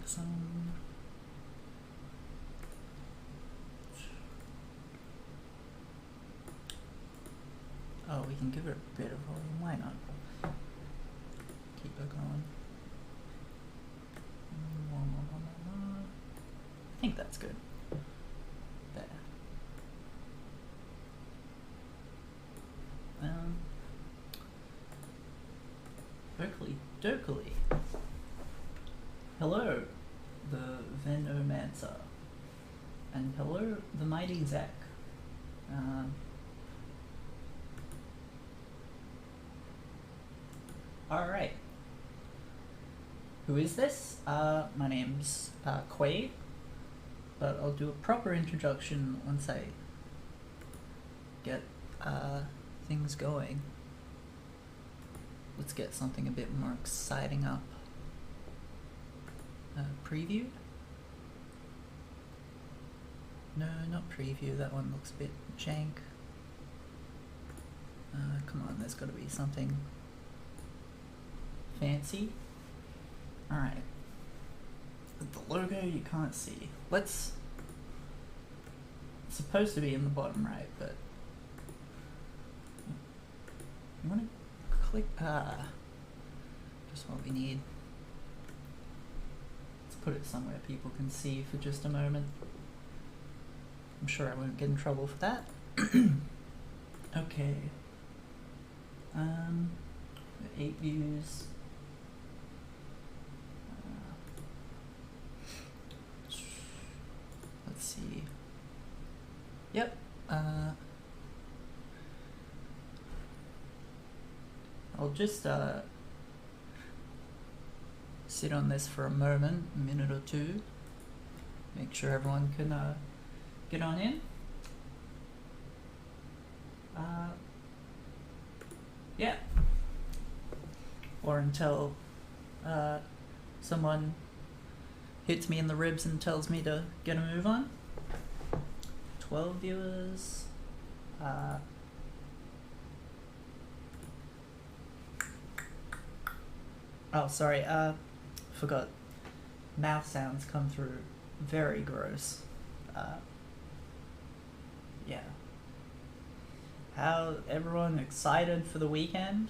Some. Oh, we can give it a bit of volume. Why not? Keep it going. I think that's good. There. Berkeley Dokley. Hello, the Venomancer. And hello, the Mighty Zack. Alright. Who is this? My name's Quade, but I'll do a proper introduction once I get things going. Let's get something a bit more exciting up. Preview? No, not preview, that one looks a bit jank. Come on, there's gotta be something fancy. Alright. The logo you can't see. It's supposed to be in the bottom right, but you wanna click, just what we need. Let's put it somewhere people can see for just a moment. I'm sure I won't get in trouble for that. Okay. 8 views. Let's see. Yep. I'll just sit on this for a moment, a minute or two. Make sure everyone can get on in. Yeah. Or until someone hits me in the ribs and tells me to get a move on. 12 viewers. Oh, sorry, forgot. Mouth sounds come through. Very gross. Yeah. How everyone excited for the weekend?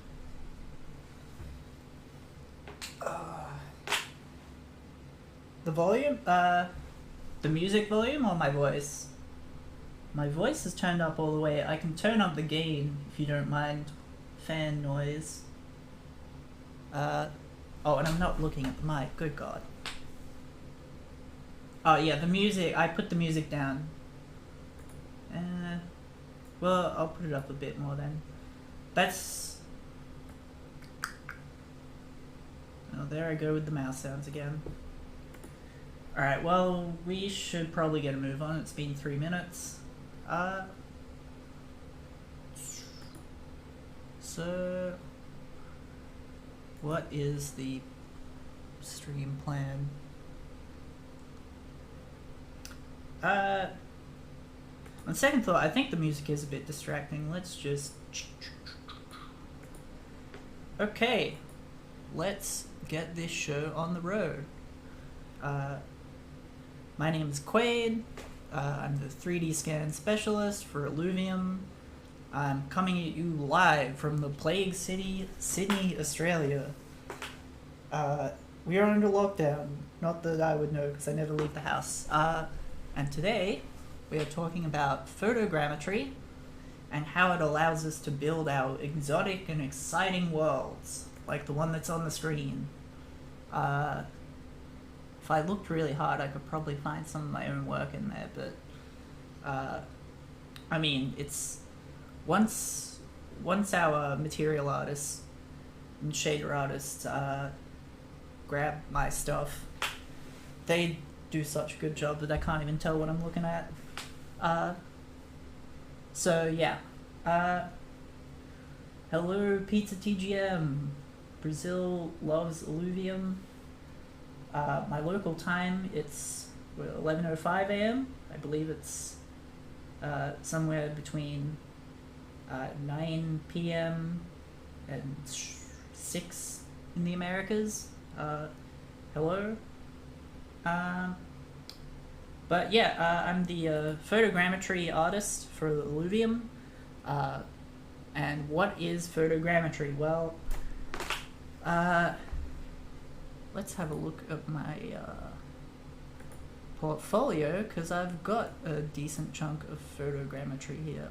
The volume? The music volume or my voice? My voice is turned up all the way. I can turn up the gain if you don't mind fan noise. Oh, and I'm not looking at the mic. Good God. Oh yeah, the music. I put the music down. Well, I'll put it up a bit more then. That's... Oh, there I go with the mouse sounds again. Alright, well, we should probably get a move on. It's been 3 minutes. So... what is the stream plan? On second thought, I think the music is a bit distracting. Let's just... Okay, let's get this show on the road. My name is Quade. I'm the 3D scan specialist for Illuvium. I'm coming at you live from the Plague City, Sydney, Australia. We are under lockdown. Not that I would know, because I never leave the house. And today, we are talking about photogrammetry and how it allows us to build our exotic and exciting worlds, like the one that's on the screen. If I looked really hard, I could probably find some of my own work in there, but I mean, it's once our material artists and shader artists grab my stuff, they do such a good job that I can't even tell what I'm looking at. So yeah. Hello, Pizza TGM. Brazil loves Illuvium. My local time, it's 11:05 a.m. I believe it's somewhere between 9 p.m. and 6 in the Americas. Hello. But yeah, I'm the photogrammetry artist for Illuvium. And what is photogrammetry? Well, let's have a look at my portfolio, because I've got a decent chunk of photogrammetry here.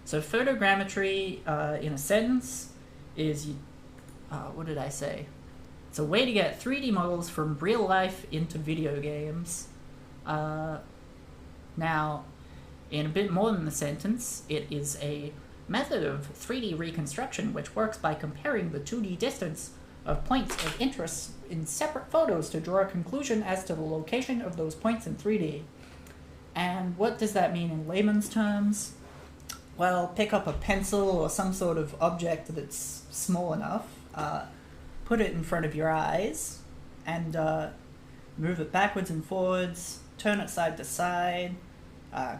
So photogrammetry, in a sentence, is, what did I say? It's a way to get 3D models from real life into video games. Now, in a bit more than the sentence, it is a method of 3D reconstruction which works by comparing the 2D distance of points of interest in separate photos to draw a conclusion as to the location of those points in 3D. And what does that mean in layman's terms? Well, pick up a pencil or some sort of object that's small enough, put it in front of your eyes, and move it backwards and forwards, turn it side to side,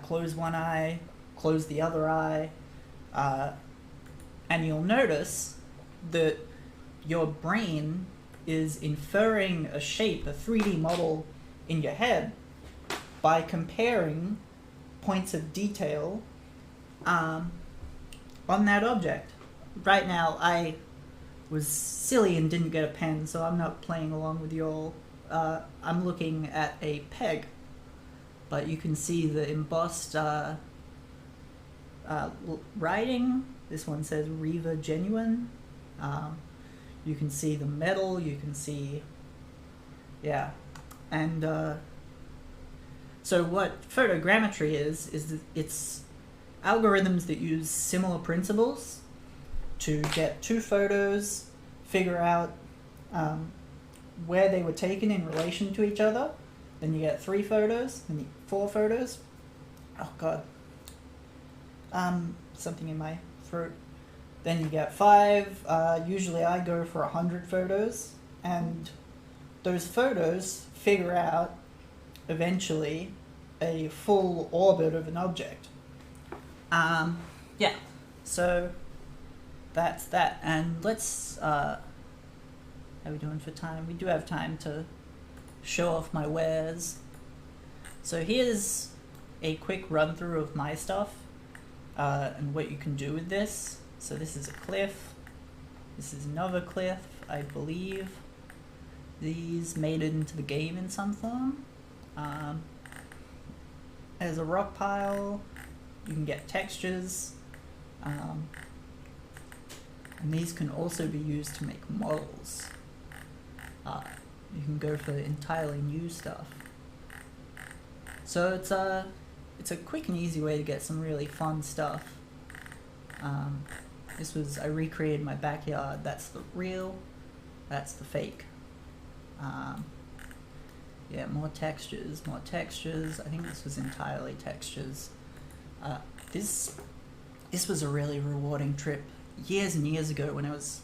close one eye, close the other eye, and you'll notice that your brain is inferring a shape, a 3D model in your head by comparing points of detail on that object. Right now, I was silly and didn't get a pen, so I'm not playing along with you all. I'm looking at a peg, but you can see the embossed writing. This one says Riva Genuine. You can see the metal, you can see, yeah. And so what photogrammetry is that it's algorithms that use similar principles to get two photos, figure out where they were taken in relation to each other. Then you get 3 photos, then you 4 photos. Oh god. Something in my throat. Then you get 5. Usually I go for 100 photos, and those photos figure out eventually a full orbit of an object. Yeah, so that's that. And let's, how are we doing for time? We do have time to show off my wares. So here's a quick run through of my stuff and what you can do with this. So this is a cliff. This is another cliff, I believe. These made it into the game in some form. As a rock pile, you can get textures. And these can also be used to make models. You can go for entirely new stuff. So it's a quick and easy way to get some really fun stuff. I recreated my backyard. That's the real, that's the fake. Yeah, more textures. I think this was entirely textures. This was a really rewarding trip. Years and years ago, when I was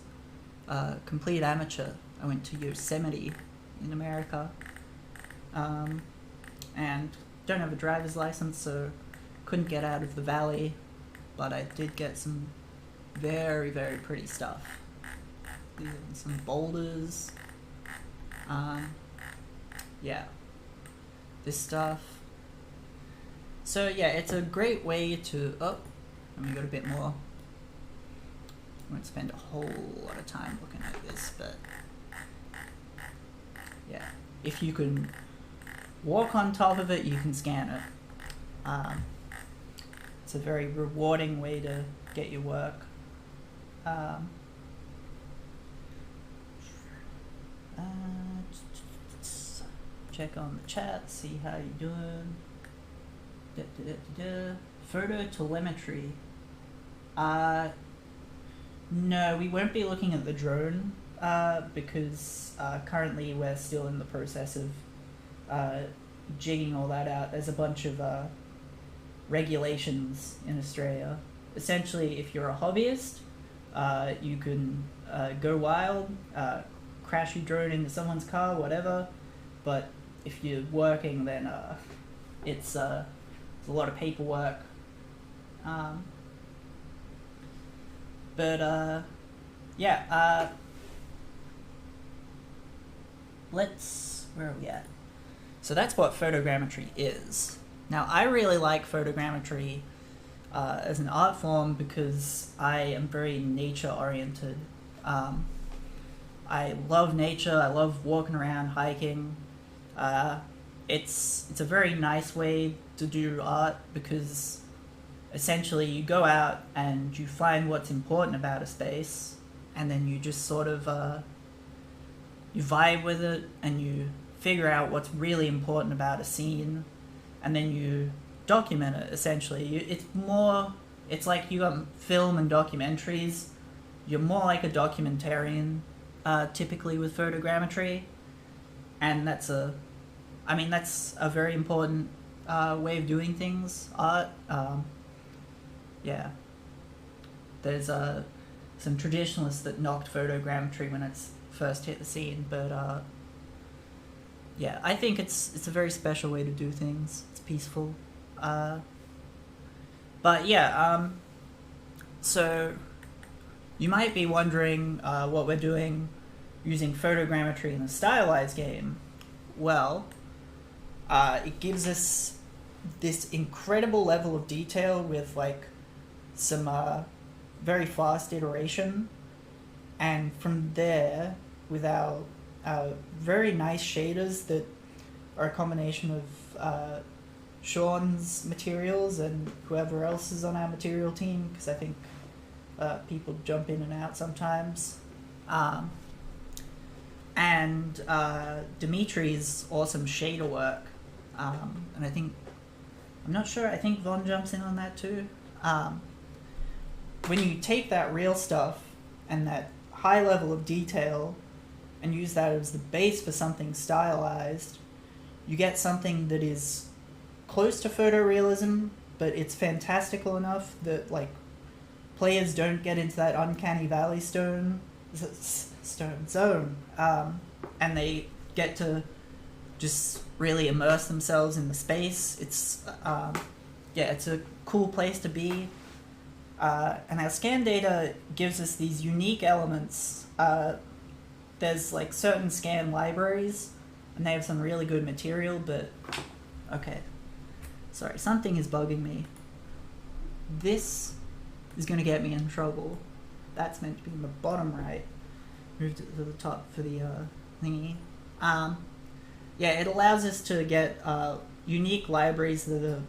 a complete amateur, I went to Yosemite in America, and don't have a driver's license, so couldn't get out of the valley, but I did get some very, very pretty stuff. These are some boulders. Yeah, this stuff. So yeah, it's a great way to, let me go a bit more. I won't spend a whole lot of time looking at this, but yeah, if you can walk on top of it, you can scan it. It's a very rewarding way to get your work. Check on the chat, see how you're doing. Photo telemetry. No, we won't be looking at the drone because currently we're still in the process of jigging all that out. There's a bunch of regulations in Australia. Essentially, if you're a hobbyist, you can go wild, crash your drone into someone's car, whatever. But if you're working, then it's a lot of paperwork. Yeah, where are we at? So that's what photogrammetry is. Now, I really like photogrammetry as an art form because I am very nature-oriented. I love nature. I love walking around, hiking. It's a very nice way to do art because essentially you go out and you find what's important about a space, and then you just sort of you vibe with it and you figure out what's really important about a scene, and then you document it. Essentially, it's like you got film and documentaries. You're more like a documentarian typically with photogrammetry, and that's a very important way of doing things. Art, yeah. There's some traditionalists that knocked photogrammetry when it's first hit the scene, but yeah, I think it's a very special way to do things. It's peaceful, but yeah. So you might be wondering what we're doing using photogrammetry in a stylized game. Well, it gives us this incredible level of detail with like some very fast iteration, and from there, with our very nice shaders that are a combination of Sean's materials and whoever else is on our material team, because I think people jump in and out sometimes, and Dimitri's awesome shader work, and I think Von jumps in on that too. When you take that real stuff and that high level of detail and use that as the base for something stylized, you get something that is close to photorealism, but it's fantastical enough that like players don't get into that uncanny valley zone, and they get to just really immerse themselves in the space. It's it's a cool place to be. And our scan data gives us these unique elements. There's like certain scan libraries, and they have some really good material, but okay. Sorry, something is bugging me. This is going to get me in trouble. That's meant to be in the bottom right. Moved it to the top for the thingy. Yeah, it allows us to get unique libraries that are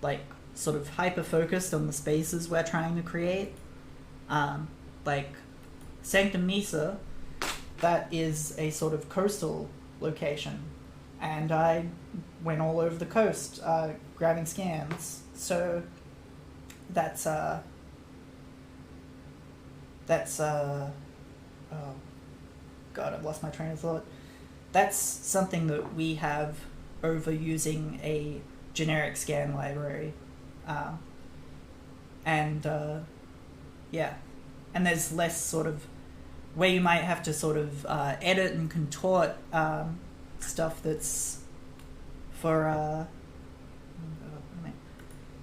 like sort of hyper-focused on the spaces we're trying to create. Like Sanctum Mesa, that is a sort of coastal location, and I went all over the coast grabbing scans. So that's oh god, I've lost my train of thought. That's something that we have over using a generic scan library. Yeah, and there's less sort of where you might have to sort of edit and contort stuff that's for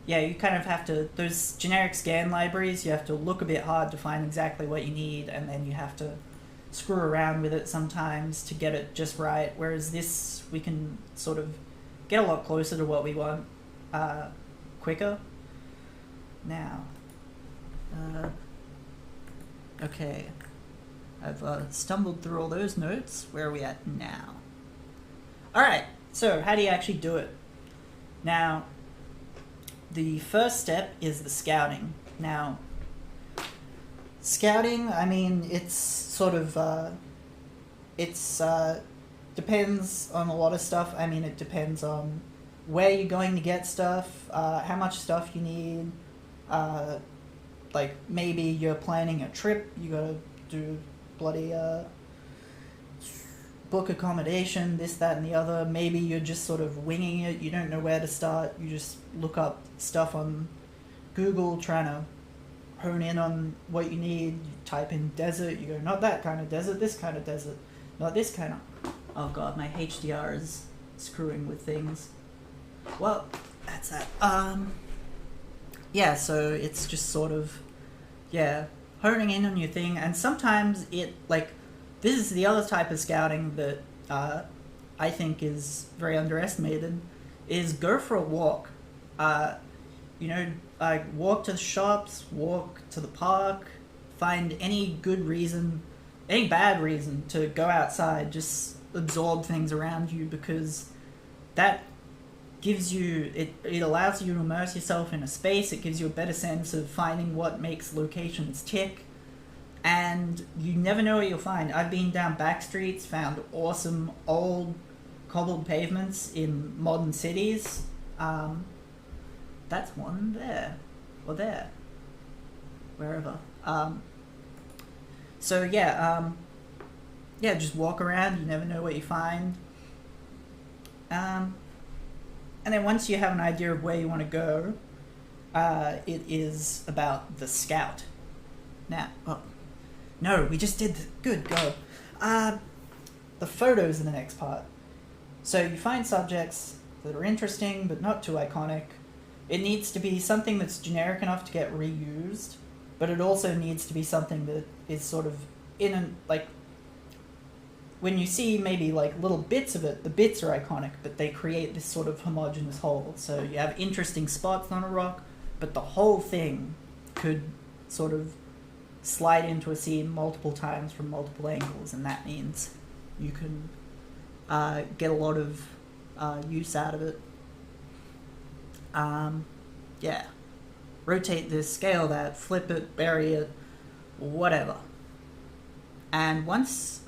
yeah, you kind of have to, those generic scan libraries, you have to look a bit hard to find exactly what you need, and then you have to screw around with it sometimes to get it just right, whereas this, we can sort of get a lot closer to what we want quicker. Now, okay, I've stumbled through all those notes. Where are we at now? Alright, so how do you actually do it? Now, the first step is the scouting. Now, scouting, I mean, it's sort of, depends on a lot of stuff. I mean, it depends on where you're going to get stuff, how much stuff you need. Like, maybe you're planning a trip, you gotta do bloody, book accommodation, this, that, and the other. Maybe you're just sort of winging it, you don't know where to start, you just look up stuff on Google, trying to hone in on what you need. You type in desert, you go, not that kind of desert, this kind of desert, not this kind of... Oh god, my HDR is screwing with things. Well, that's that. Yeah, so it's just sort of, yeah, honing in on your thing, and sometimes it, like, this is the other type of scouting that I think is very underestimated is go for a walk. You know, like walk to the shops, walk to the park, find any good reason, any bad reason to go outside, just absorb things around you, because that gives you, it allows you to immerse yourself in a space. It gives you a better sense of finding what makes locations tick, and you never know what you'll find. I've been down back streets, found awesome old cobbled pavements in modern cities. That's one there, or there, wherever. So yeah, just walk around. You never know what you find. And then once you have an idea of where you want to go, it is about the scout. Now, no, we just did good, go. The photos in the next part. So you find subjects that are interesting but not too iconic. It needs to be something that's generic enough to get reused, but it also needs to be something that is sort of when you see maybe like little bits of it, the bits are iconic, but they create this sort of homogeneous whole. So you have interesting spots on a rock, but the whole thing could sort of slide into a scene multiple times from multiple angles, and that means you can get a lot of use out of it. Rotate this, scale that, flip it, bury it, whatever. And once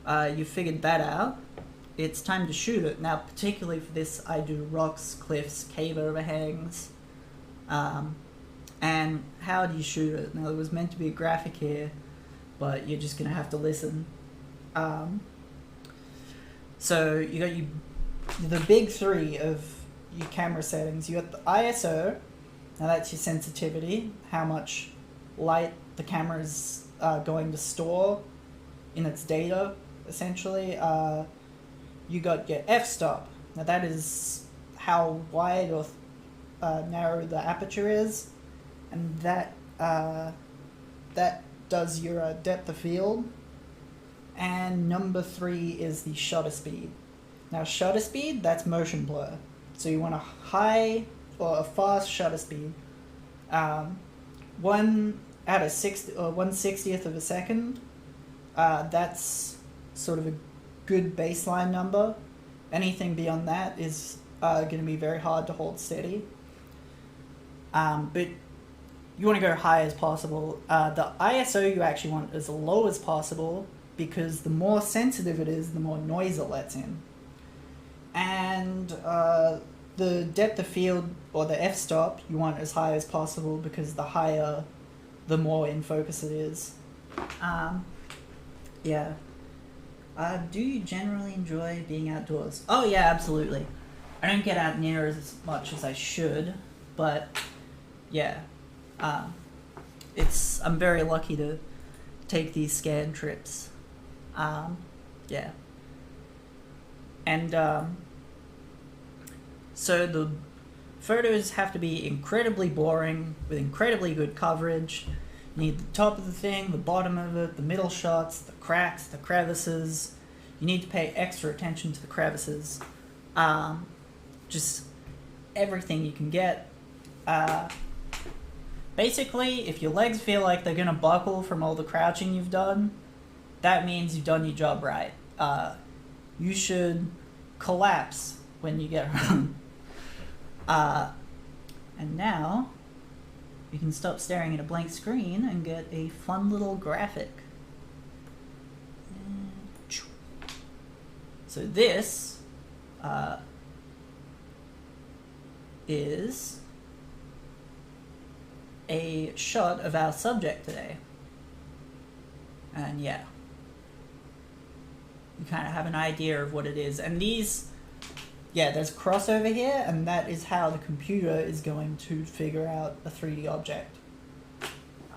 you've figured that out, it's time to shoot it. Now, particularly for this, I do rocks, cliffs, cave overhangs. And how do you shoot it? Now, there was meant to be a graphic here, but you're just going to have to listen. So you got the big three of your camera settings. You got the ISO. Now that's your sensitivity, how much light the camera's going to store in its data, essentially. You got your f-stop. Now that is how wide or narrow the aperture is, and that does your depth of field. And number 3 is the shutter speed. Now shutter speed, that's motion blur. So you want a high or a fast shutter speed. 1/60th of a second. That's sort of a good baseline number. Anything beyond that is going to be very hard to hold steady. But you want to go high as possible. The ISO you actually want as low as possible, because the more sensitive it is, the more noise it lets in. And the depth of field, or the f-stop, you want as high as possible, because the higher, the more in focus it is. Do you generally enjoy being outdoors? Oh yeah, absolutely. I don't get out near as much as I should, but yeah. I'm very lucky to take these scan trips. And so the photos have to be incredibly boring with incredibly good coverage. You need the top of the thing, the bottom of it, the middle shots, the cracks, the crevices. You need to pay extra attention to the crevices. Just everything you can get. Basically, if your legs feel like they're gonna buckle from all the crouching you've done, that means you've done your job right. You should collapse when you get home. And now, you can stop staring at a blank screen and get a fun little graphic. So this is a shot of our subject today. And yeah, you kind of have an idea of what it is. And these, there's a crossover here, and that is how the computer is going to figure out a 3D object.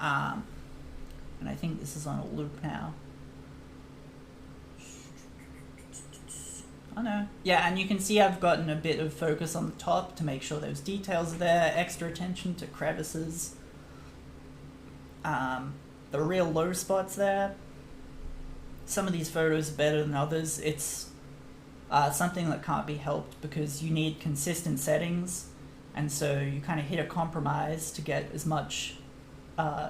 And I think this is on a loop now. Oh no. Yeah, and you can see I've gotten a bit of focus on the top to make sure those details are there, extra attention to crevices. The real low spots there. Some of these photos are better than others. It's something that can't be helped because you need consistent settings, and so you kind of hit a compromise to get as much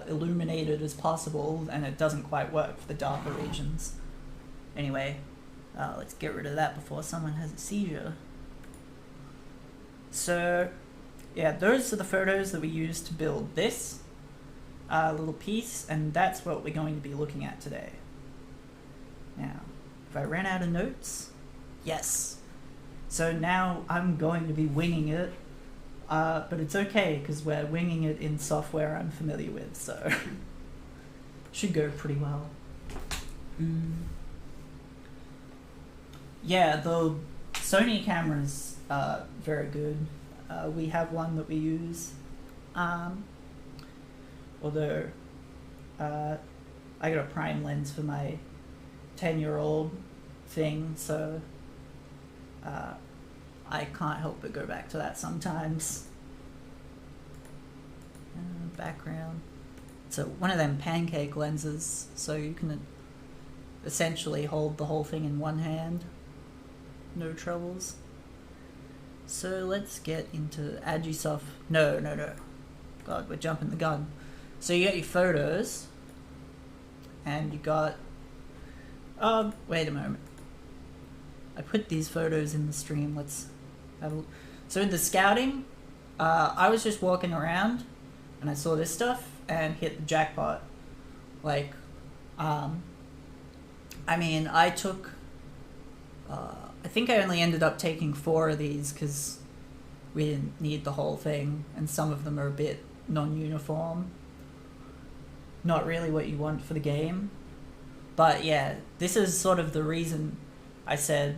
illuminated as possible, and it doesn't quite work for the darker regions. Anyway, let's get rid of that before someone has a seizure. So, yeah, those are the photos that we used to build this little piece, and that's what we're going to be looking at today. Now, if I ran out of notes, yes. So now I'm going to be winging it, but it's okay because we're winging it in software I'm familiar with, so should go pretty well. Yeah, the Sony camera's very good. We have one that we use, although I got a prime lens for my 10-year-old thing, so I can't help but go back to that sometimes. Background. So one of them pancake lenses, so you can essentially hold the whole thing in one hand. No troubles. So let's get into Agisoft. No. God, we're jumping the gun. So you got your photos, and you got... wait a moment. I put these photos in the stream. Let's have a look. So in the scouting, I was just walking around, and I saw this stuff, and hit the jackpot. Like, I mean, I took... I think I only ended up taking 4 of these because we didn't need the whole thing, and some of them are a bit non-uniform. Not really what you want for the game. But yeah, this is sort of the reason I said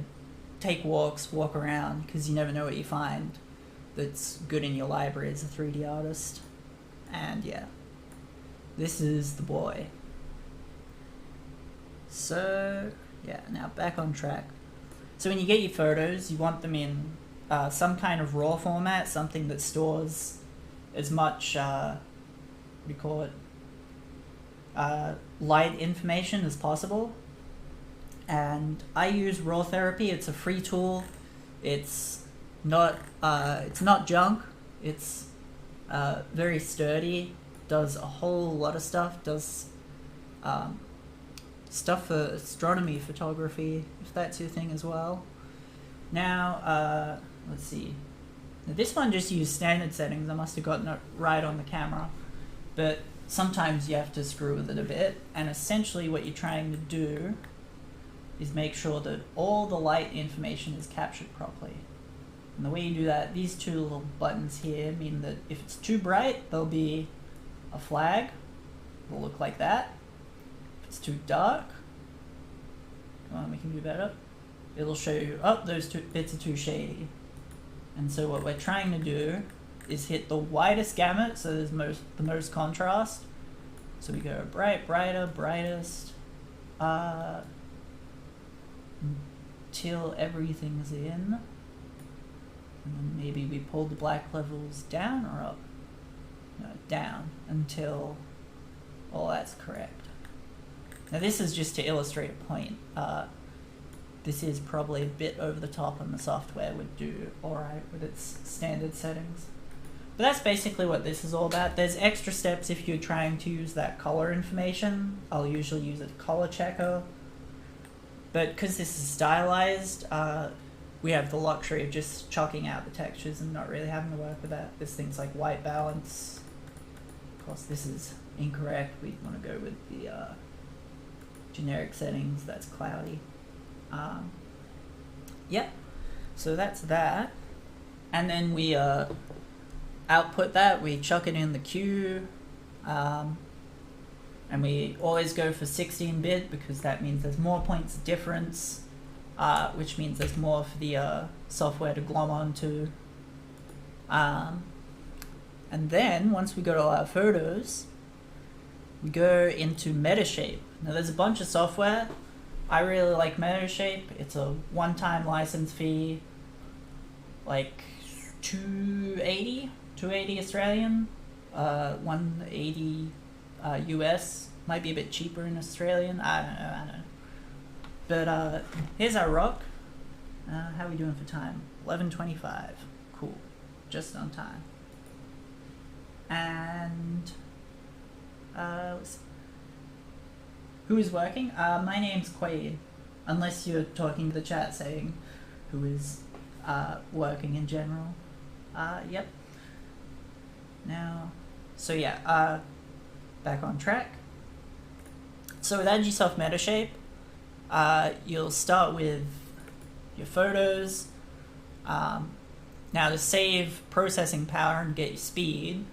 take walks, walk around, because you never know what you find that's good in your library as a 3D artist. And yeah, this is the boy. So yeah, now back on track. So when you get your photos, you want them in some kind of raw format, something that stores as much, what do you call it, light information as possible. And I use Raw Therapy. It's a free tool. It's not junk. It's very sturdy. Does a whole lot of stuff. Does stuff for astronomy photography, if that's your thing as well. Now, let's see. Now, this one just used standard settings. I must have gotten it right on the camera. But sometimes you have to screw with it a bit. And essentially what you're trying to do is make sure that all the light information is captured properly. And the way you do that, these 2 little buttons here mean that if it's too bright, there'll be a flag. It'll look like that. If it's too dark, come on, we can do better. It'll show you, oh, those 2 bits are too shady. And so what we're trying to do is hit the widest gamut, so there's the most contrast. So we go bright, brighter, brightest, until everything's in. And then maybe we pull the black levels down or up? No, down until all that's correct. Now this is just to illustrate a point. This is probably a bit over the top, and the software would do alright with its standard settings. But that's basically what this is all about. There's extra steps if you're trying to use that color information. I'll usually use a color checker. But because this is stylized, we have the luxury of just chucking out the textures and not really having to work with that. There's things like white balance. Of course, this is incorrect. We want to go with the generic settings. That's cloudy. Yep. So that's that. And then we output that. We chuck it in the queue. And we always go for 16-bit because that means there's more points of difference, which means there's more for the software to glom onto. And then, once we go to our photos, we go into Metashape. Now there's a bunch of software. I really like Metashape. It's a one-time license fee, like 280 Australian, 180 US. Might be a bit cheaper in Australian. I don't know. But here's our rock. How are we doing for time? 11:25. Cool. Just on time. And who is working? My name's Quade. Unless you're talking to the chat saying who is working in general. Yep. Now, so yeah, back on track. So with Add Yourself Metashape, you'll start with your photos. Now to save processing power and get your speed,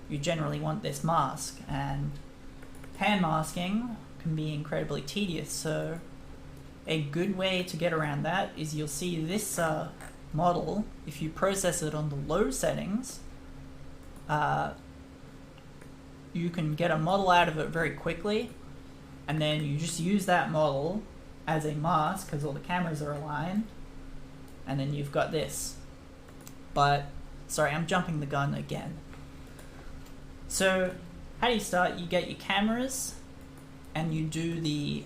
you generally want this mask, and pan masking can be incredibly tedious, so a good way to get around that is you'll see this model, if you process it on the low settings, you can get a model out of it very quickly, and then you just use that model as a mask because all the cameras are aligned, and then you've got this. But, sorry, I'm jumping the gun again. So, how do you start? You get your cameras, and you do the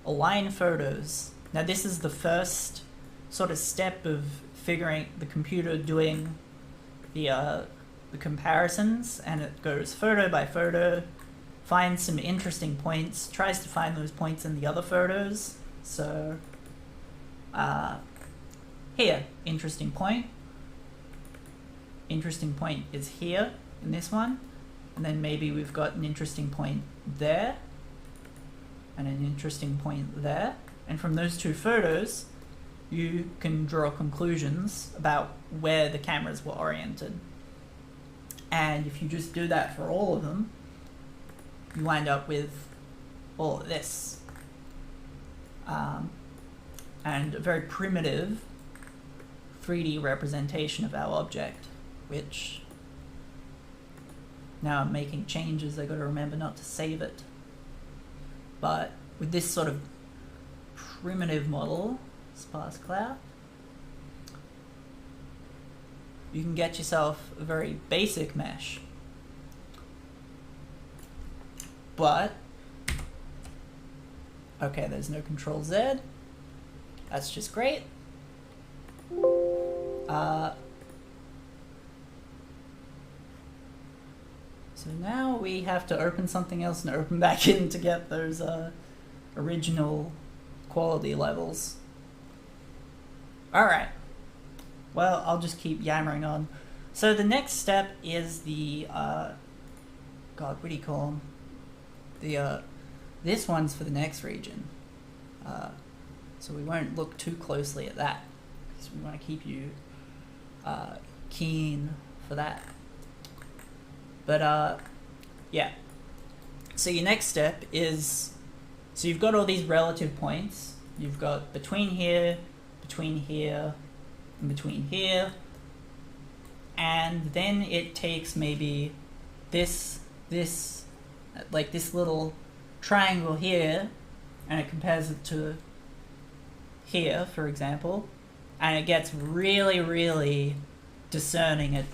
align photos. Now this is the first sort of step of figuring the computer doing the comparisons, and it goes photo by photo, finds some interesting points, tries to find those points in the other photos. So here, interesting point is here in this one, and then maybe we've got an interesting point there and an interesting point there, and from those two photos you can draw conclusions about where the cameras were oriented. And if you just do that for all of them, you wind up with all of this. And a very primitive 3D representation of our object, which now I'm making changes, I gotta remember not to save it. But with this sort of primitive model, sparse cloud, you can get yourself a very basic mesh. But, okay, there's no Control Z. That's just great. So now we have to open something else and open back in to get those original quality levels. Alright. Well, I'll just keep yammering on. So the next step is the, God, what do you call them? The, this one's for the next region. So we won't look too closely at that, because we want to keep you keen for that. But, yeah. So your next step is, so you've got all these relative points. You've got between here, and between here. And then it takes maybe this, like this little triangle here, and it compares it to here, for example, and it gets really, really discerning. It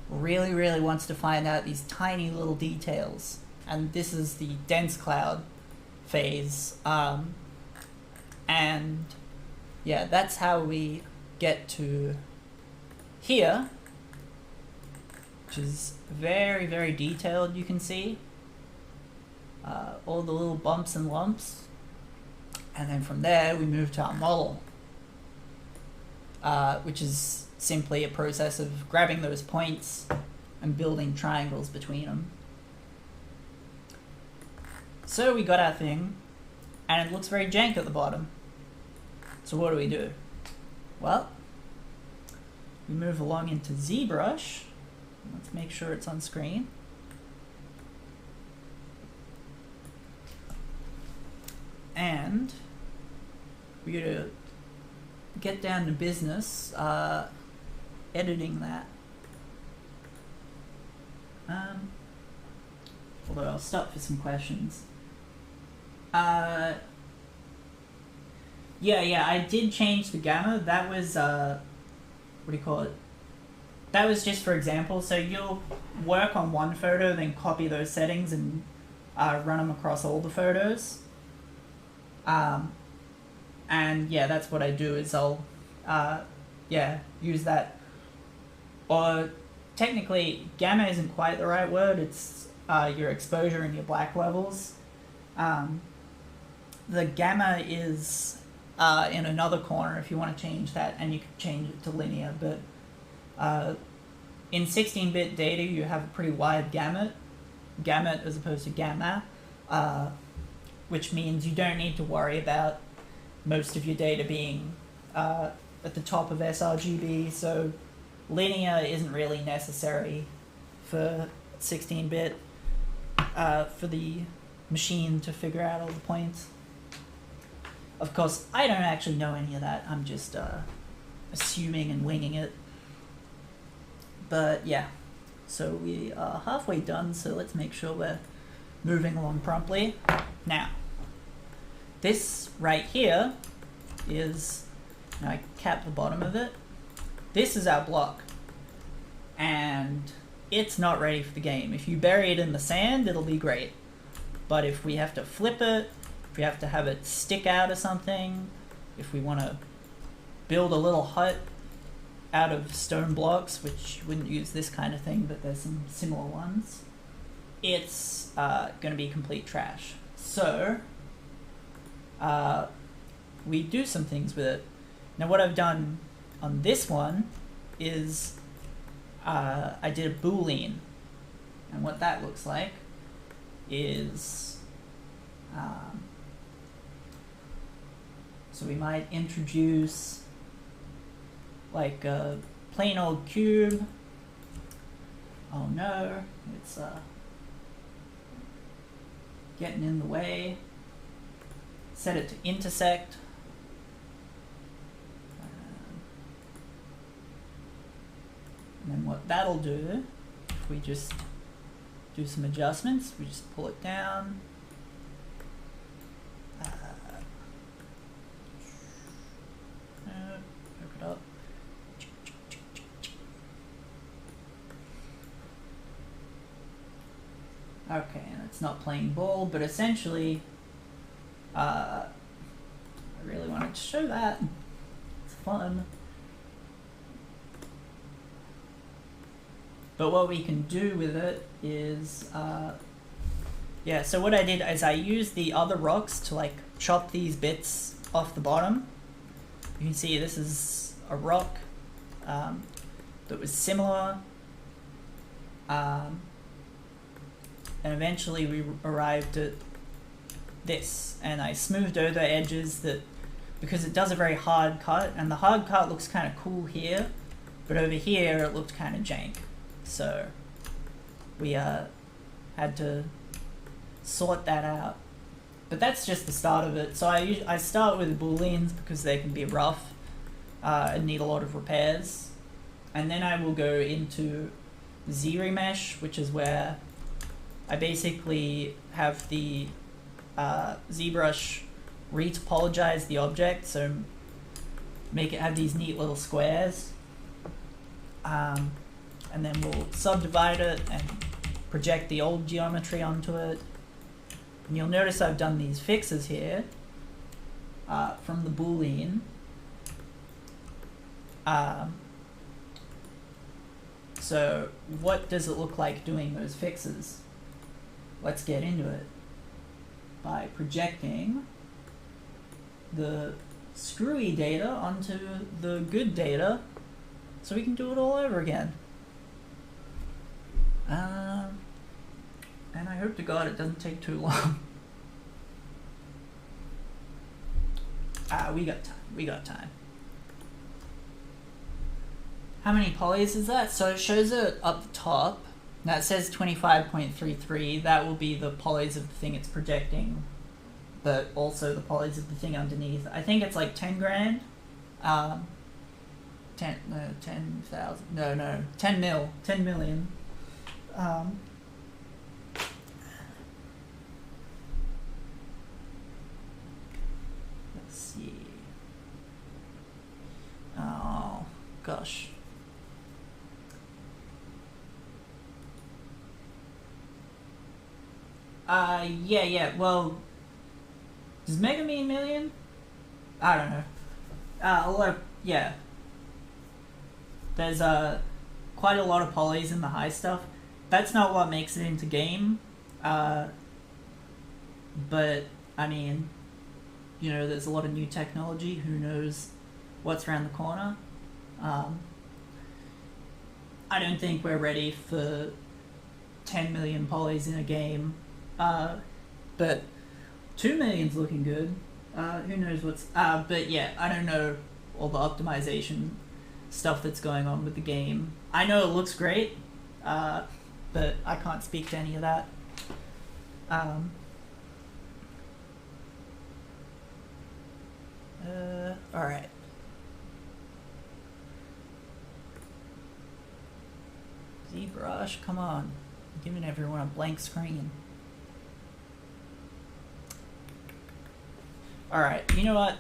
really, really wants to find out these tiny little details, and this is the dense cloud phase. And yeah, that's how we get to here, which is very, very detailed. You can see all the little bumps and lumps, and then from there we move to our model, which is simply a process of grabbing those points and building triangles between them. So we got our thing, and it looks very jank at the bottom. So what do? Well, we move along into ZBrush. Let's make sure it's on screen. And we're going to get down to business, editing that. Although I'll stop for some questions. Yeah, I did change the gamma. That was, what do you call it? That was just for example. So you'll work on one photo, then copy those settings and run them across all the photos. And yeah, that's what I do, is I'll yeah, use that. Or technically, gamma isn't quite the right word. It's your exposure and your black levels. The gamma is in another corner if you want to change that, and you can change it to linear. But in 16-bit data, you have a pretty wide gamut as opposed to gamma, which means you don't need to worry about most of your data being at the top of sRGB. So linear isn't really necessary for 16-bit for the machine to figure out all the points. Of course, I don't actually know any of that. I'm just assuming and winging it. But yeah, so we are halfway done, so let's make sure we're moving along promptly. Now, this right here is, now I cap the bottom of it. This is our block, and it's not ready for the game. If you bury it in the sand, it'll be great. But if we have to flip it, if we have to have it stick out or something, if we want to build a little hut out of stone blocks, which you wouldn't use this kind of thing, but there's some similar ones, it's going to be complete trash. So we do some things with it. Now what I've done on this one is I did a Boolean, and what that looks like is so we might introduce like a plain old cube. Oh no, it's getting in the way. Set it to intersect. And then what that'll do, if we just do some adjustments, we just pull it down. Hook it up. Okay, and it's not playing ball, but essentially, I really wanted to show that. It's fun. But what we can do with it is, yeah, so what I did is I used the other rocks to like chop these bits off the bottom. You can see this is a rock that was similar. And eventually we arrived at this, and I smoothed over edges that, because it does a very hard cut, and the hard cut looks kind of cool here, but over here it looked kind of jank. So we had to sort that out. But that's just the start of it. So I start with Booleans because they can be rough and need a lot of repairs. And then I will go into Z-Remesh, which is where I basically have the ZBrush retopologize the object, so make it have these neat little squares. And then we'll subdivide it and project the old geometry onto it. And you'll notice I've done these fixes here from the Boolean. So what does it look like doing those fixes? Let's get into it by projecting the screwy data onto the good data so we can do it all over again. And I hope to God it doesn't take too long. We got time. We got time. How many polys is that? So it shows it up the top. Now it says 25.33. That will be the polys of the thing it's projecting, but also the polys of the thing underneath. I think it's like 10 grand. 10,000. No, 10 mil. 10 million. Let's see. Oh, gosh. Yeah, well, does mega mean million? I don't know. yeah, there's quite a lot of polys in the high stuff. That's not what makes it into game, but I mean, you know, there's a lot of new technology. Who knows what's around the corner? I don't think we're ready for 10 million polys in a game, but 2 million's looking good. Who knows what's... but yeah, I don't know all the optimization stuff that's going on with the game. I know it looks great, but I can't speak to any of that. Alright. ZBrush, come on. I'm giving everyone a blank screen. Alright, you know what?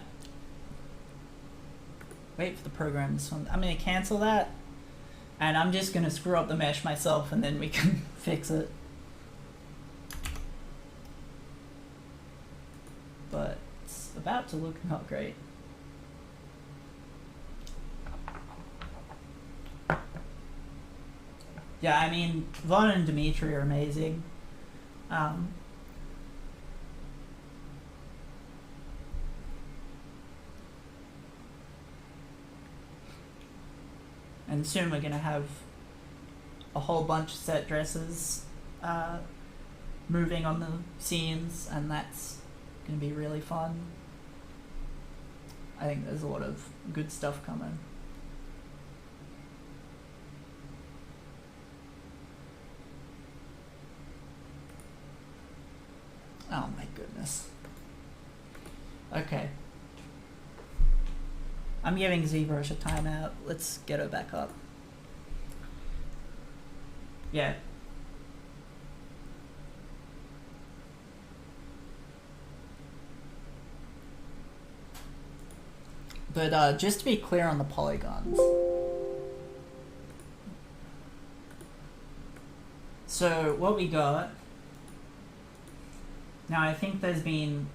Wait for the program this one. I'm going to cancel that. And I'm just going to screw up the mesh myself and then we can fix it. But it's about to look not great. Yeah, I mean, Vaughn and Dimitri are amazing. And soon we're going to have a whole bunch of set dresses moving on the scenes, and that's going to be really fun. I think there's a lot of good stuff coming. Oh my goodness. Okay. I'm giving ZBrush a timeout. Let's get her back up. Yeah. But just to be clear on the polygons. So what we got... Now I think there's been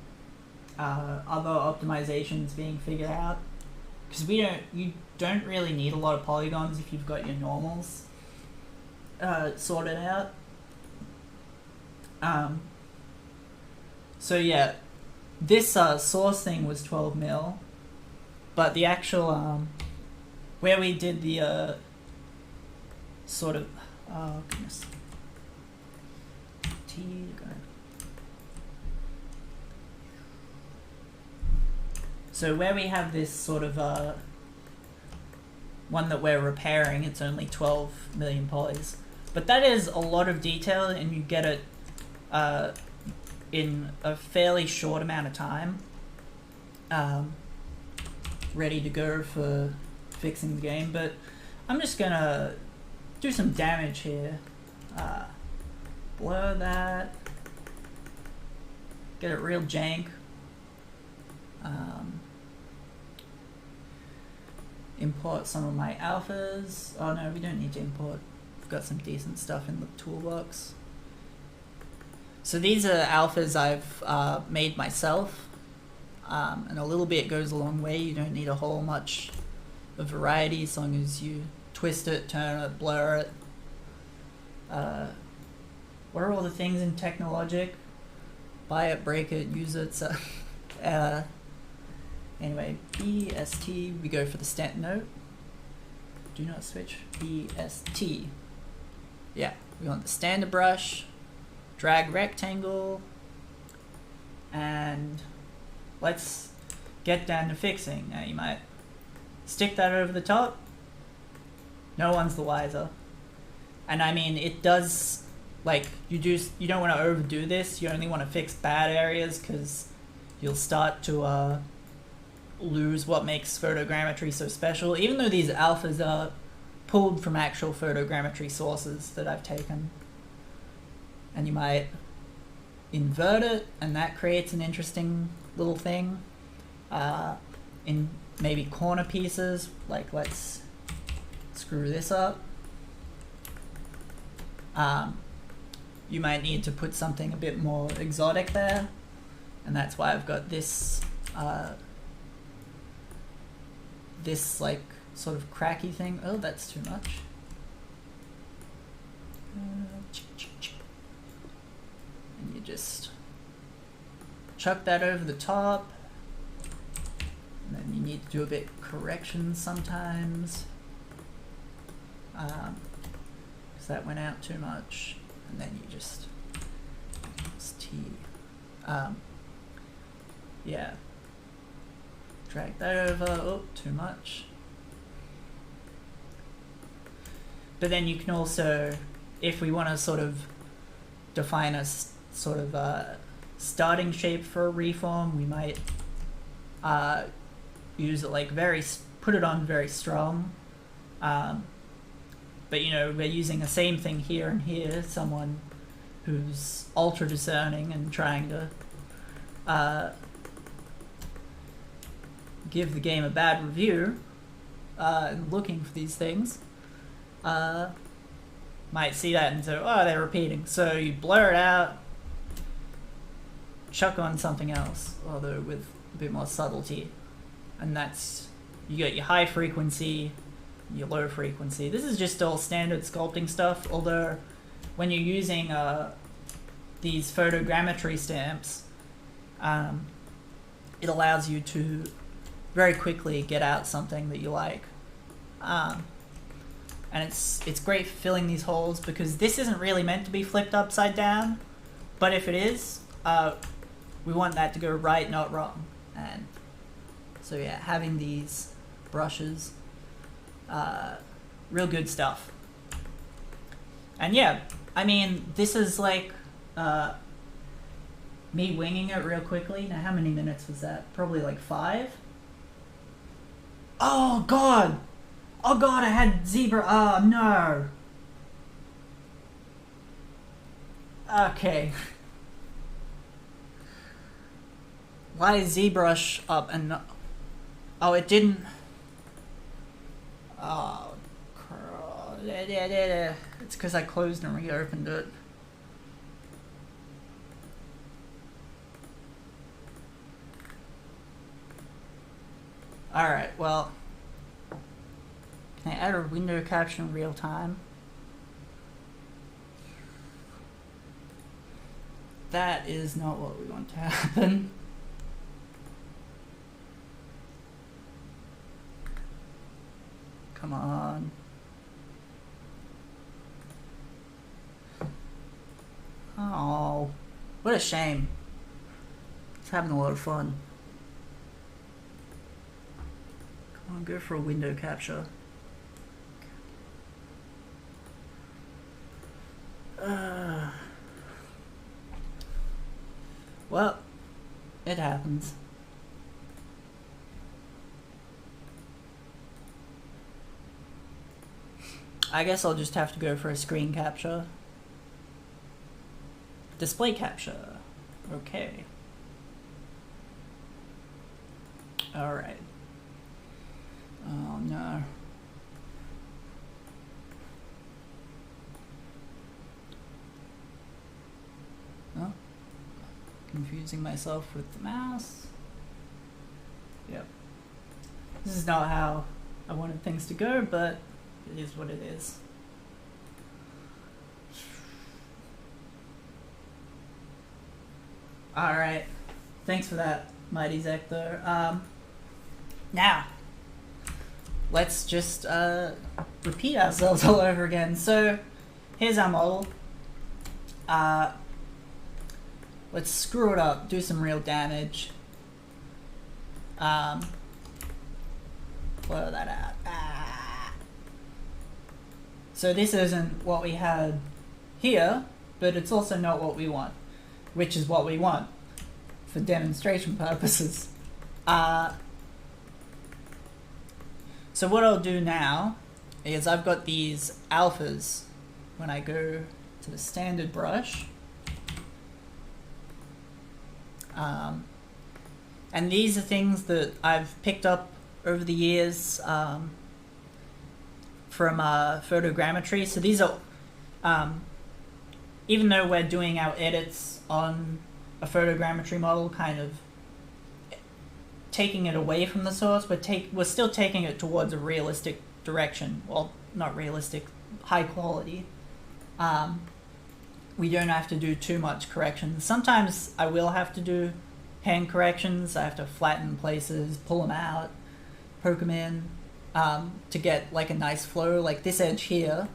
other optimizations being figured out, because you don't really need a lot of polygons if you've got your normals sorted out. So yeah, this source thing was 12 mil, but the actual where we did the sort of goodness, so where we have this sort of one that we're repairing, it's only 12 million polys. But that is a lot of detail, and you get it in a fairly short amount of time, ready to go for fixing the game. But I'm just gonna do some damage here. Blur that. Get it real jank. Import some of my alphas. Oh no, we don't need to import. I've got some decent stuff in the toolbox. So these are alphas I've made myself, and a little bit goes a long way. You don't need a whole much of variety as long as you twist it, turn it, blur it. What are all the things in Technologic? Buy it, break it, use it. So anyway, BST, we go for the stat note. Do not switch. BST. Yeah, we want the standard brush, drag rectangle, and let's get down to fixing. Now you might stick that over the top. No one's the wiser. And I mean, it does, like, you don't want to overdo this. You only want to fix bad areas, because you'll start to lose what makes photogrammetry so special, even though these alphas are pulled from actual photogrammetry sources that I've taken. And you might invert it, and that creates an interesting little thing in maybe corner pieces. Like, let's screw this up. You might need to put something a bit more exotic there, and that's why I've got this this like sort of cracky thing. Oh, that's too much. And you just chuck that over the top. And then you need to do a bit of correction sometimes. Because that went out too much. And then you just yeah. Drag that over. Oh, too much. But then you can also, if we want to sort of define a sort of starting shape for a reform, we might use it like put it on very strong. But you know, we're using the same thing here and here. Someone who's ultra discerning and trying to give the game a bad review, and looking for these things, might see that and say, oh, they're repeating. So you blur it out, chuck on something else, although with a bit more subtlety. And that's, you got your high frequency, your low frequency. This is just all standard sculpting stuff, although when you're using these photogrammetry stamps, it allows you to very quickly get out something that you like. And it's great for filling these holes, because this isn't really meant to be flipped upside down, but if it is, we want that to go right, not wrong. And so yeah, having these brushes, real good stuff. And yeah, I mean, this is like me winging it real quickly. Now, how many minutes was that? Probably like 5. Oh god! Oh god, I had zebra. Oh no! Okay. Why is ZBrush up and not... Oh, it didn't... Oh, it's because I closed and reopened it. Alright, well... Can I add a window caption in real time? That is not what we want to happen. Come on. Oh, what a shame. It's having a lot of fun. Come on, go for a window capture. Well, it happens. I guess I'll just have to go for a screen capture. Display capture. Okay. Alright. Oh no. Oh. Confusing myself with the mouse. Yep. This is not how I wanted things to go, but it is what it is. Alright. Thanks for that, Mighty Zector. Now, let's just repeat ourselves all over again. So, here's our model. Let's screw it up, do some real damage. Blur that out. So this isn't what we had here, but it's also not what we want, which is what we want for demonstration purposes. So what I'll do now is I've got these alphas when I go to the standard brush. And these are things that I've picked up over the years from Photogrammetry. So these are, even though we're doing our edits on a Photogrammetry model kind of taking it away from the source. We're still taking it towards a realistic direction. Well, not realistic, high quality. We don't have to do too much corrections. Sometimes I will have to do hand corrections. I have to flatten places, pull them out, poke them in, to get like a nice flow. Like this edge here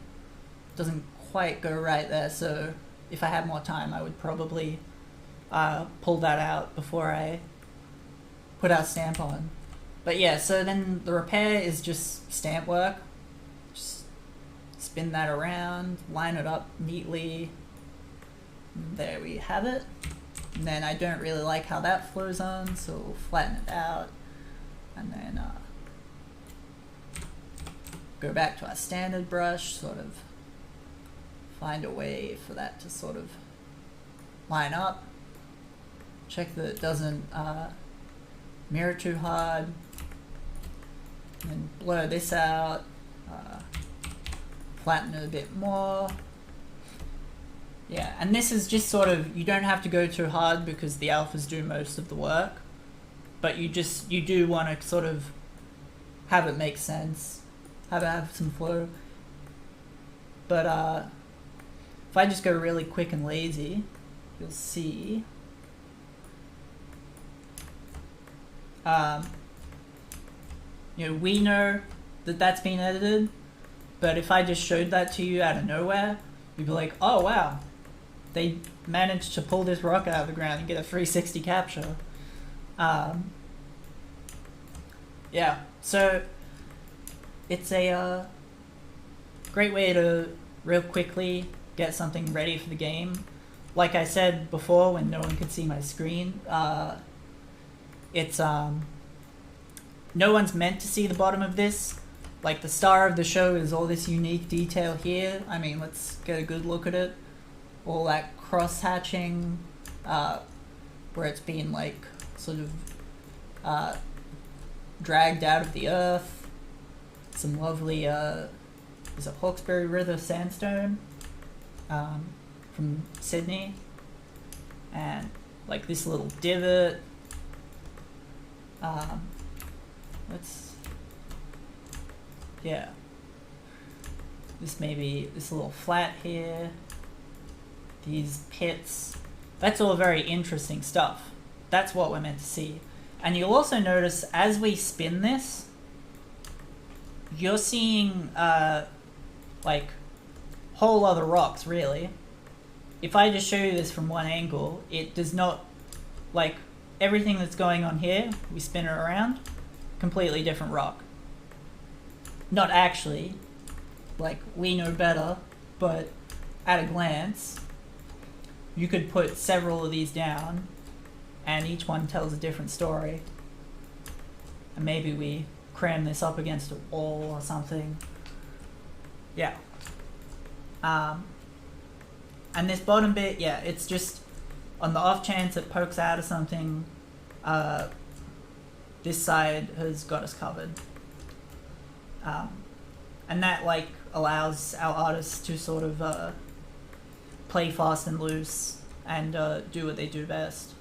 doesn't quite go right there, so if I had more time I would probably pull that out before I put our stamp on. But yeah, so then the repair is just stamp work. Just spin that around, line it up neatly. There we have it. And then I don't really like how that flows on, so we'll flatten it out. And then go back to our standard brush, sort of find a way for that to sort of line up. Check that it doesn't mirror too hard. And then blur this out. Flatten it a bit more. Yeah, and this is just sort of, you don't have to go too hard because the alphas do most of the work, but you do want to sort of have it make sense, have some flow. But if I just go really quick and lazy, you'll see we know that that's been edited, but if I just showed that to you out of nowhere, you'd be like, oh wow, they managed to pull this rock out of the ground and get a 360 capture. Yeah, so it's a great way to real quickly get something ready for the game. Like I said before, when no one could see my screen, it's no one's meant to see the bottom of this. Like, the star of the show is all this unique detail here. I mean, let's get a good look at it. All that cross-hatching, where it's been, like, sort of dragged out of the earth. Some lovely, is it Hawkesbury River sandstone from Sydney. And, like, this little divot. Yeah. This little flat here. These pits. That's all very interesting stuff. That's what we're meant to see. And you'll also notice as we spin this, you're seeing like whole other rocks, really. If I just show you this from one angle, it does not, like, everything that's going on here, we spin it around, completely different rock. Not actually, like, we know better, but at a glance, you could put several of these down, and each one tells a different story. And maybe we cram this up against a wall or something. Yeah. And this bottom bit, yeah, it's just on the off chance it pokes out of something, this side has got us covered. And that, like, allows our artists to sort of play fast and loose and do what they do best.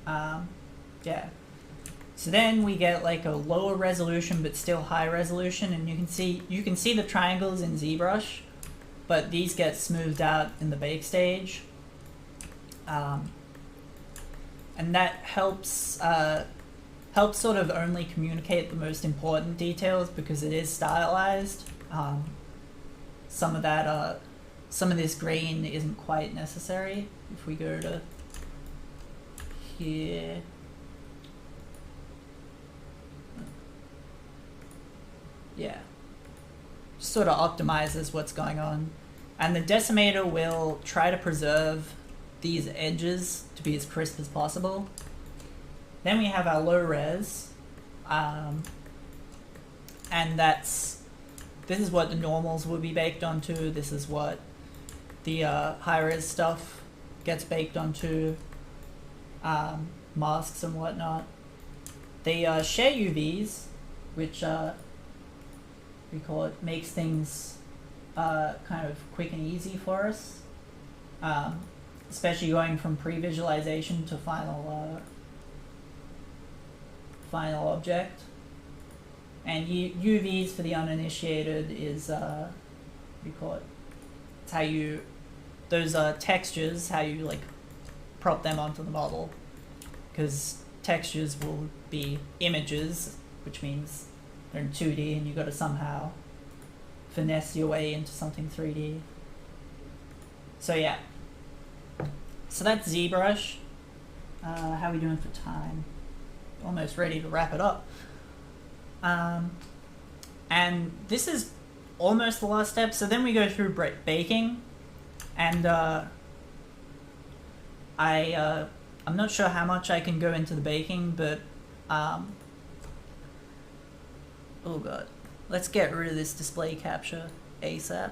Yeah. So then we get like a lower resolution but still high resolution, and you can see the triangles in ZBrush, but these get smoothed out in the bake stage. And that helps sort of only communicate the most important details because it is stylized. Some of this grain isn't quite necessary. If we go to here, yeah, just sort of optimizes what's going on. And the decimator will try to preserve these edges to be as crisp as possible. Then we have our low res, and this is what the normals will be baked onto. This is what the high res stuff gets baked onto, masks and whatnot. They share UVs, which we call it, makes things kind of quick and easy for us, final object. And UVs for the uninitiated is, what do you call it? It's how you, those textures, how you like prop them onto the model. Because textures will be images, which means they're in 2D and you've got to somehow finesse your way into something 3D. So yeah. So that's ZBrush. How are we doing for time? Almost ready to wrap it up. And this is almost the last step. So then we go through baking, and I'm not sure how much I can go into the baking, but oh god, let's get rid of this display capture ASAP.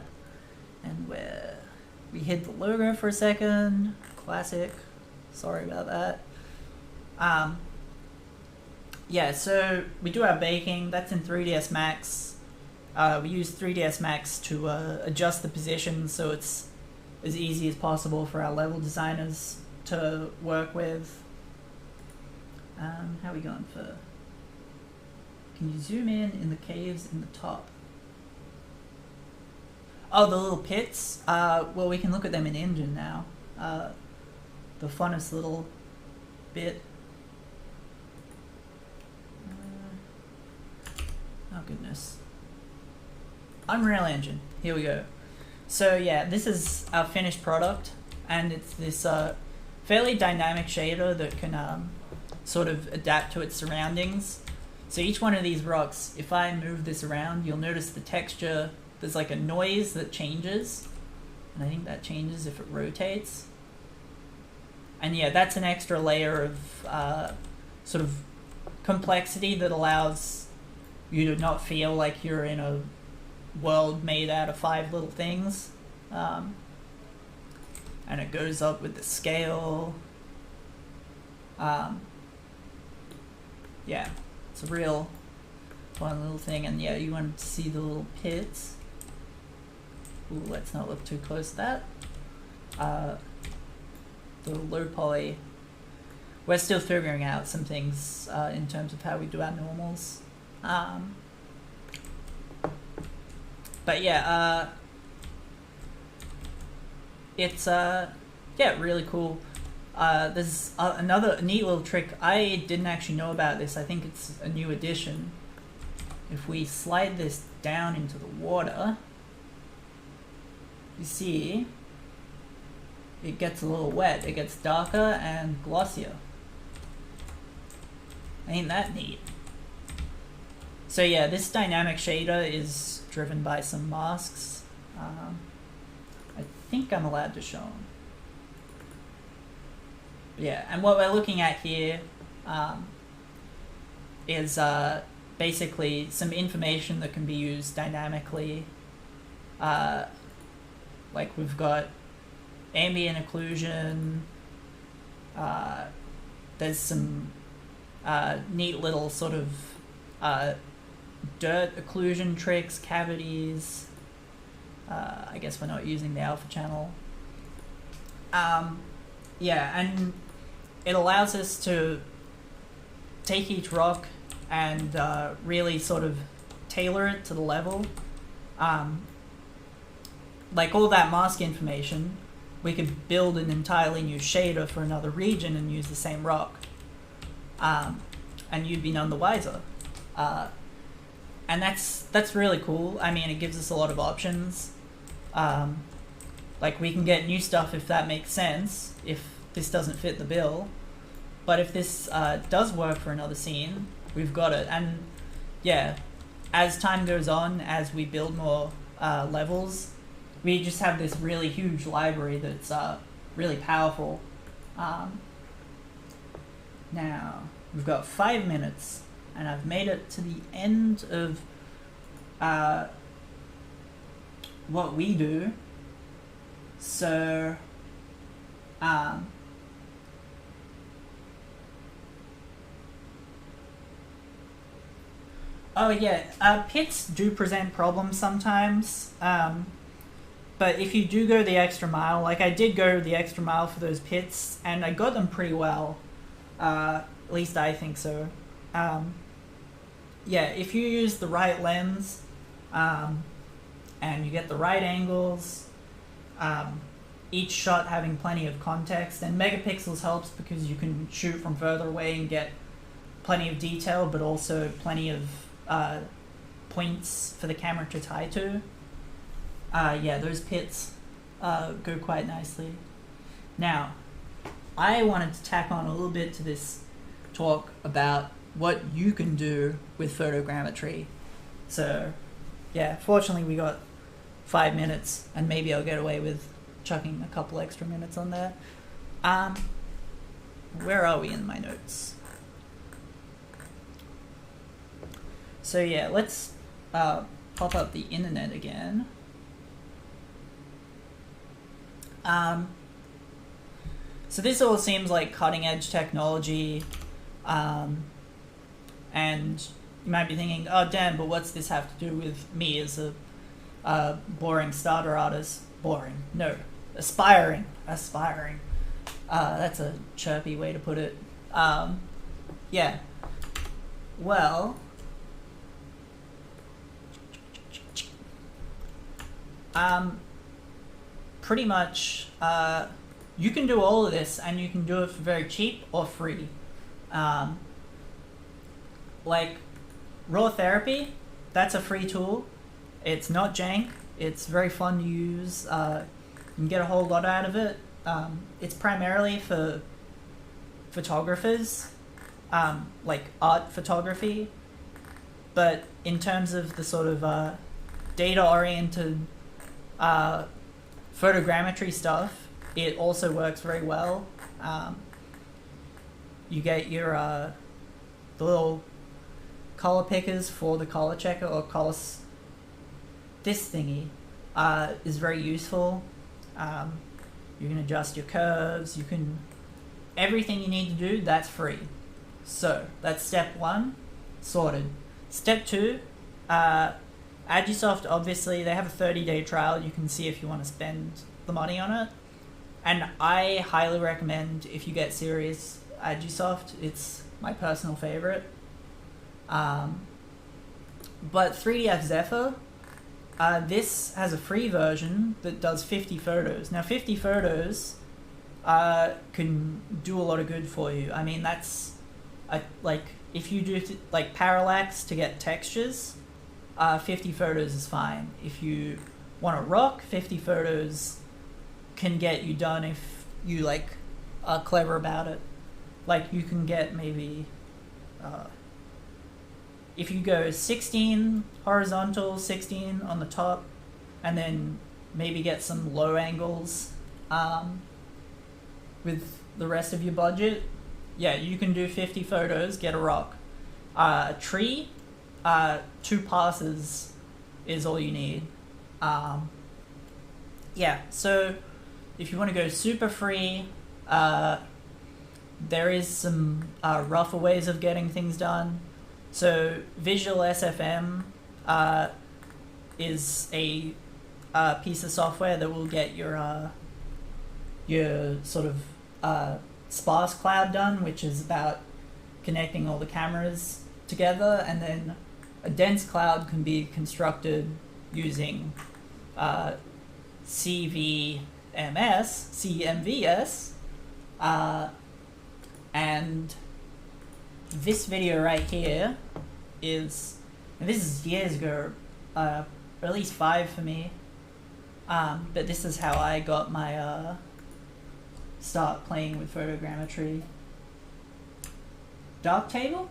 And we hid the logo for a second. Classic. Sorry about that. Yeah, so we do our baking. That's in 3ds Max. We use 3ds Max to adjust the position so it's as easy as possible for our level designers to work with. How are we going for... Can you zoom in the caves in the top? Oh, the little pits? Well, we can look at them in Engine now. The funnest little bit. Oh goodness. Unreal Engine. Here we go. So yeah, this is our finished product, and it's this fairly dynamic shader that can sort of adapt to its surroundings. So each one of these rocks, if I move this around, you'll notice the texture, there's like a noise that changes, and I think that changes if it rotates. And yeah, that's an extra layer of sort of complexity that allows you to not feel like you're in a world made out of 5 little things. And it goes up with the scale. Yeah, it's a real fun little thing. And yeah, you want to see the little pits. Ooh, let's not look too close to that. The low poly. We're still figuring out some things in terms of how we do our normals. But yeah, it's yeah, really cool. There's another neat little trick. I didn't actually know about this. I think it's a new addition. If we slide this down into the water, you see it gets a little wet. It gets darker and glossier. Ain't that neat? So yeah, this dynamic shader is driven by some masks. I think I'm allowed to show them. Yeah, and what we're looking at here is basically some information that can be used dynamically. Like we've got ambient occlusion. There's some neat little sort of dirt occlusion tricks, cavities. I guess we're not using the alpha channel. Yeah, and it allows us to take each rock and really sort of tailor it to the level. Like all that mask information, we could build an entirely new shader for another region and use the same rock. And you'd be none the wiser. And that's really cool. I mean, it gives us a lot of options. Like we can get new stuff if that makes sense, if this doesn't fit the bill. But if this does work for another scene, we've got it. And yeah, as time goes on, as we build more levels, we just have this really huge library that's really powerful. Now, we've got 5 minutes, and I've made it to the end of what we do. So, oh yeah, pits do present problems sometimes, but if you do go the extra mile, like I did go the extra mile for those pits, and I got them pretty well, at least I think so. Yeah, if you use the right lens, and you get the right angles, each shot having plenty of context, and megapixels helps because you can shoot from further away and get plenty of detail, but also plenty of points for the camera to tie to. Yeah, those pits go quite nicely. Now, I wanted to tack on a little bit to this talk about what you can do with photogrammetry. So, yeah, fortunately we got 5 minutes, and maybe I'll get away with chucking a couple extra minutes on there. Where are we in my notes? So yeah, let's pop up the internet again. So this all seems like cutting edge technology, and you might be thinking, oh Dan, but what's this have to do with me as a boring starter artist? Boring? No. Aspiring. That's a chirpy way to put it. Yeah. Well, pretty much, you can do all of this, and you can do it for very cheap or free. Like Raw Therapy, that's a free tool. It's not jank. It's very fun to use. You can get a whole lot out of it. It's primarily for photographers, like art photography. But in terms of the sort of data-oriented photogrammetry stuff, it also works very well. You get your the little color pickers for the color checker or color. This thingy is very useful. You can adjust your curves. You can everything you need to do. That's free. So that's step one, sorted. Step two, Agisoft. Obviously, they have a 30-day trial. You can see if you want to spend the money on it. And I highly recommend, if you get serious, Agisoft. It's my personal favorite. But 3ds Zephyr, this has a free version that does 50 photos. Now 50 photos can do a lot of good for you. I mean, that's like if you do like parallax to get textures, 50 photos is fine. If you want to rock, 50 photos can get you done if you like are clever about it. Like you can get maybe if you go 16 horizontal, 16 on the top, and then maybe get some low angles with the rest of your budget, yeah, you can do 50 photos, get a rock. Tree, 2 passes is all you need. Yeah, so if you want to go super free, there is some rougher ways of getting things done. So Visual SFM is a piece of software that will get your sort of sparse cloud done, which is about connecting all the cameras together, and then a dense cloud can be constructed using CMVS, and this video right here is, and this is years ago, or at least 5 for me, but this is how I got my start playing with photogrammetry. Darktable?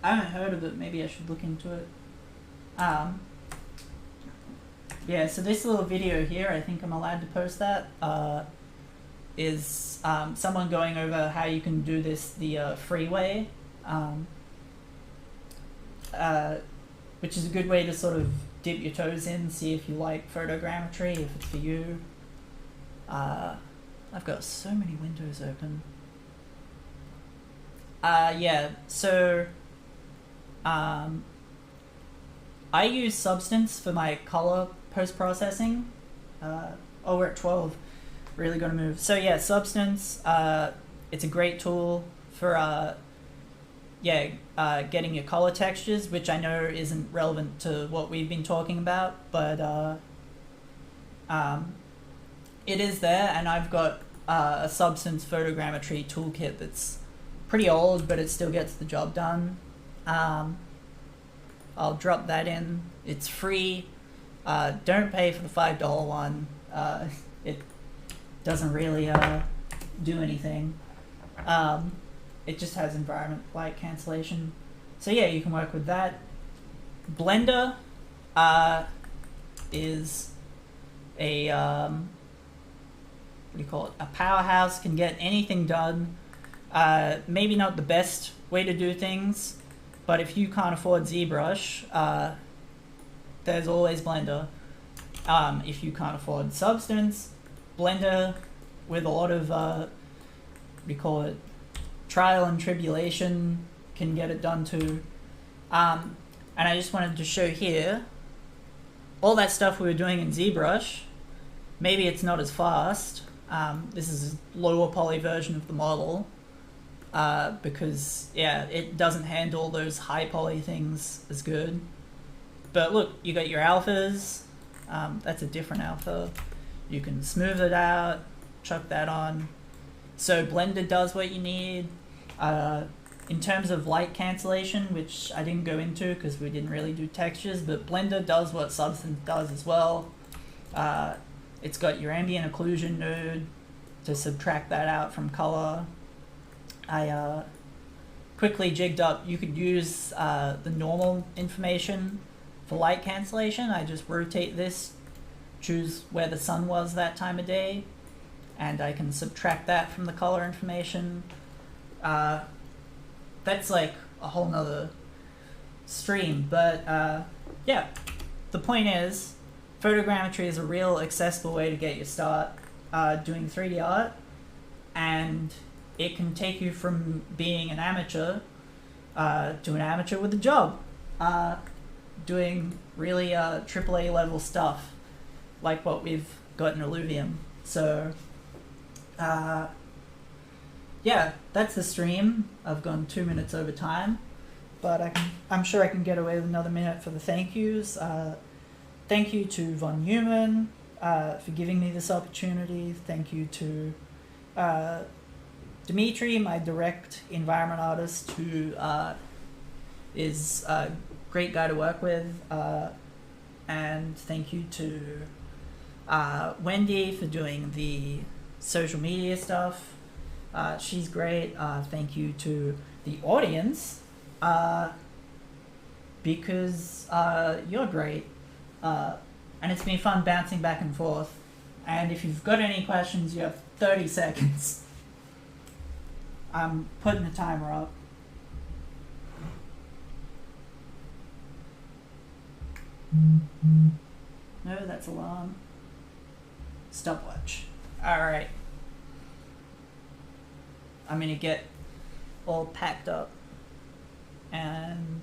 I haven't heard of it, maybe I should look into it. Yeah, so this little video here, I think I'm allowed to post that, is someone going over how you can do this the free way, which is a good way to sort of dip your toes in, see if you like photogrammetry, if it's for you. I've got so many windows open. Yeah, so I use Substance for my color post-processing. Oh, we're at 12. Really gonna move. So yeah, Substance, it's a great tool for getting your color textures, which I know isn't relevant to what we've been talking about, but it is there, and I've got a Substance Photogrammetry toolkit that's pretty old, but it still gets the job done. I'll drop that in. It's free. Don't pay for the $5 one. It doesn't really do anything. It just has environment light cancellation. So yeah, you can work with that. Blender is a what do you call it? A powerhouse, can get anything done. Maybe not the best way to do things, but if you can't afford ZBrush, there's always Blender. If you can't afford Substance, Blender, with a lot of what do you call it? Trial and tribulation, can get it done too. And I just wanted to show here all that stuff we were doing in ZBrush. Maybe it's not as fast. This is a lower poly version of the model because yeah, it doesn't handle those high poly things as good. But look, you got your alphas. That's a different alpha. You can smooth it out, chuck that on. So Blender does what you need. In terms of light cancellation, which I didn't go into because we didn't really do textures, but Blender does what Substance does as well. It's got your ambient occlusion node to subtract that out from color. I quickly jigged up, you could use the normal information for light cancellation. I just rotate this, choose where the sun was that time of day, and I can subtract that from the color information. That's like a whole nother stream, but yeah, the point is, photogrammetry is a real accessible way to get your start doing 3D art, and it can take you from being an amateur to an amateur with a job, doing really AAA level stuff like what we've got in Illuvium. So yeah, that's the stream. I've gone 2 minutes over time, but I'm sure I can get away with another minute for the thank yous. Thank you to Von Neumann for giving me this opportunity. Thank you to Dimitri, my direct environment artist, who is a great guy to work with. And thank you to Wendy for doing the social media stuff. She's great. Thank you to the audience, because you're great. And it's been fun bouncing back and forth. And if you've got any questions, you have 30 seconds. I'm putting the timer up. No, that's alarm. Stopwatch. Alright. I'm gonna get all packed up and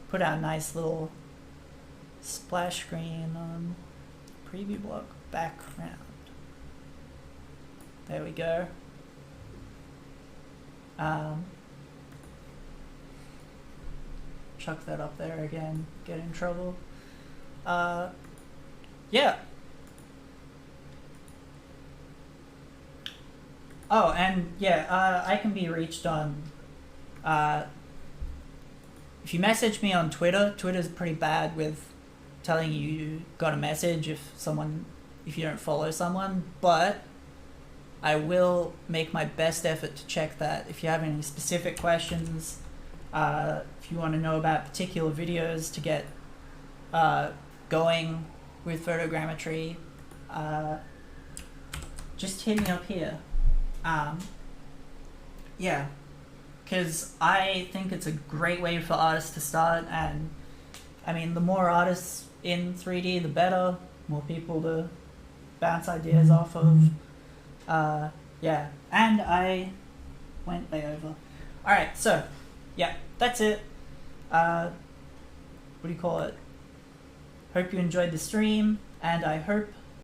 put our nice little splash screen on preview block background. There we go. Chuck that up there again, get in trouble. Yeah. Oh, and yeah, I can be reached on, if you message me on Twitter, Twitter's pretty bad with telling you got a message if you don't follow someone, but I will make my best effort to check that. If you have any specific questions, if you want to know about particular videos to get going with photogrammetry, just hit me up here. Yeah, because I think it's a great way for artists to start, and I mean, the more artists in 3D, the better, more people to bounce ideas off of. Yeah, and I went way over. Alright, so, yeah, that's it. What do you call it? Hope you enjoyed the stream, and I hope